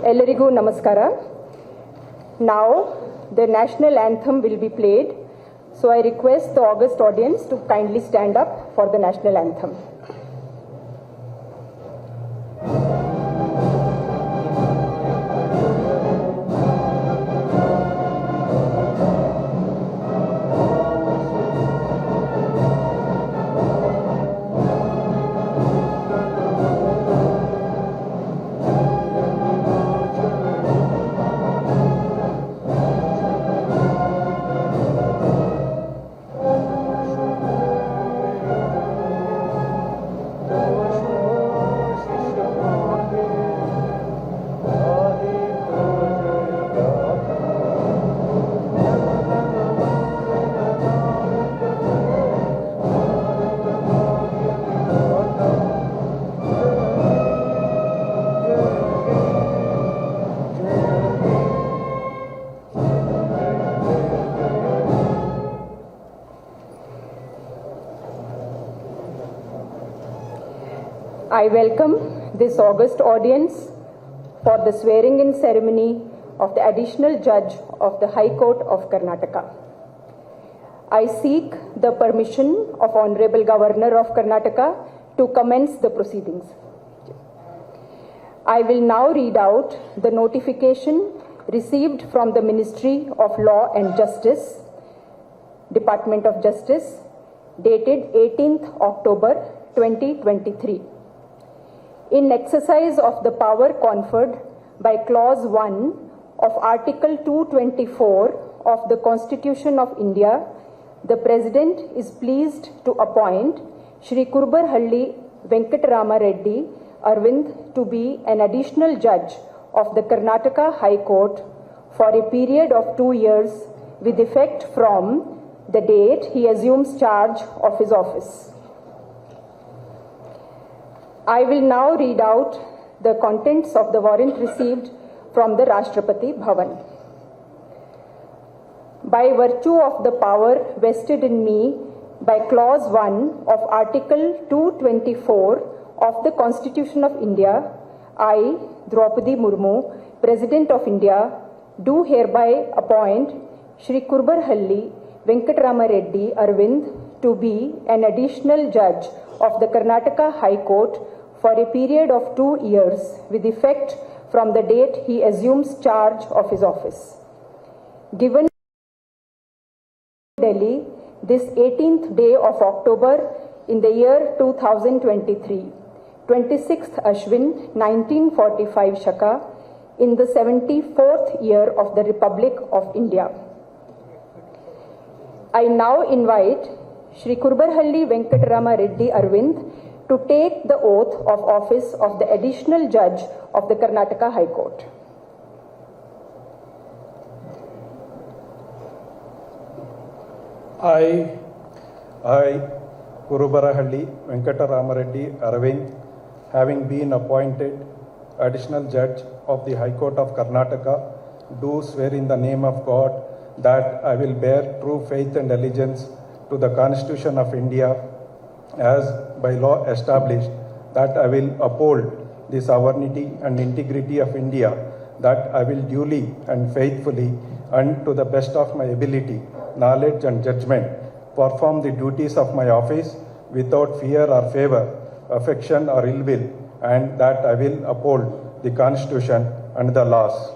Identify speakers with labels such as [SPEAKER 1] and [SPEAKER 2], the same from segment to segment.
[SPEAKER 1] Ellarigu Namaskara. Now the national anthem will be played. So I request the august audience to kindly stand up for the national anthem. I welcome this august audience for the swearing-in ceremony of the additional judge of the High Court of Karnataka. I seek the permission of Honorable Governor of Karnataka to commence the proceedings. I will now read out the notification received from the Ministry of Law and Justice, Department of Justice, dated 18th October 2023. In exercise of the power conferred by Clause 1 of Article 224 of the Constitution of India, the President is pleased to appoint Shri Kurbarhalli Venkatarama Reddy Arvind to be an additional judge of the Karnataka High Court for a period of 2 years with effect from the date he assumes charge of his office. I will now read out the contents of the warrant received from the Rashtrapati Bhavan. By virtue of the power vested in me by Clause 1 of Article 224 of the Constitution of India, I, Draupadi Murmu, President of India, do hereby appoint Shri Kurbarhalli Venkatarama Reddy Arvind to be an additional judge of the Karnataka High Court for a period of 2 years with effect from the date he assumes charge of his office. Given Delhi this 18th day of October in the year 2023, 26th Ashwin 1945 Shaka, in the 74th year of the Republic of India. I now invite Shri Kurbarhalli Venkatarama Reddy Arvind to take the oath of office of the additional judge of the Karnataka High Court.
[SPEAKER 2] I, Kurubarahalli Venkatarama Reddy Arvind, having been appointed additional judge of the High Court of Karnataka, do swear in the name of God that I will bear true faith and allegiance to the Constitution of India as by law established, that I will uphold the sovereignty and integrity of India, that I will duly and faithfully and to the best of my ability, knowledge and judgment perform the duties of my office without fear or favor, affection or ill will, and that I will uphold the Constitution and the laws.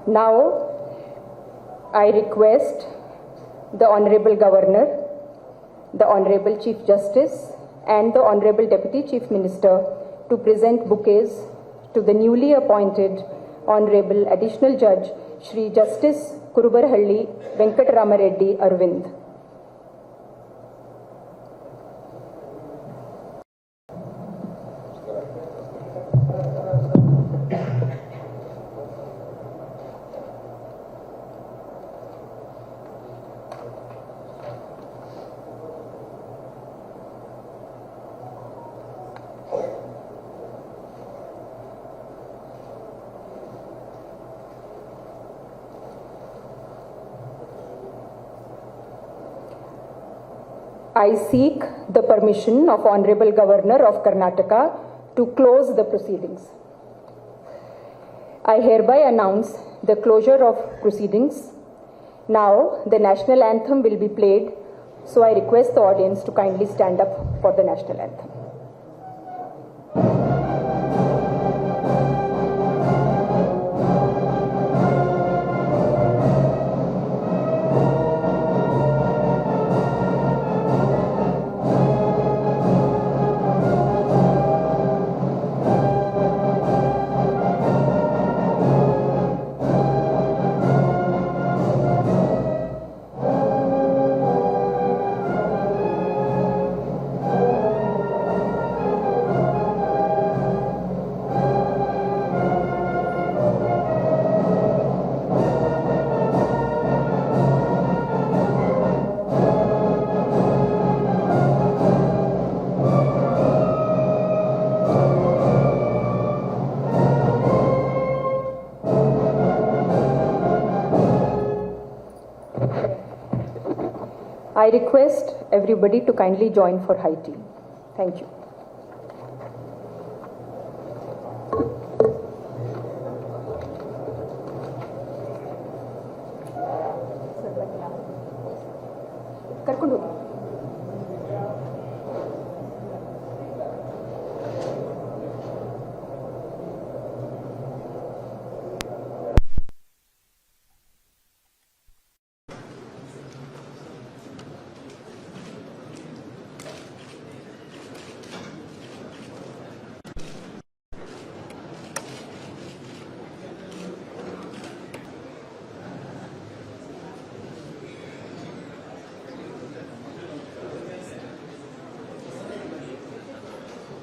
[SPEAKER 1] Now, I request the Honorable Governor, the Honorable Chief Justice, and the Honorable Deputy Chief Minister to present bouquets to the newly appointed Honorable Additional Judge Shri Justice Kurubarahalli Venkatarama Reddy Arvind. I seek the permission of Honorable Governor of Karnataka to close the proceedings. I hereby announce the closure of proceedings. Now the national anthem will be played, so I request the audience to kindly stand up for the national anthem. I request everybody to kindly join for high tea. Thank you.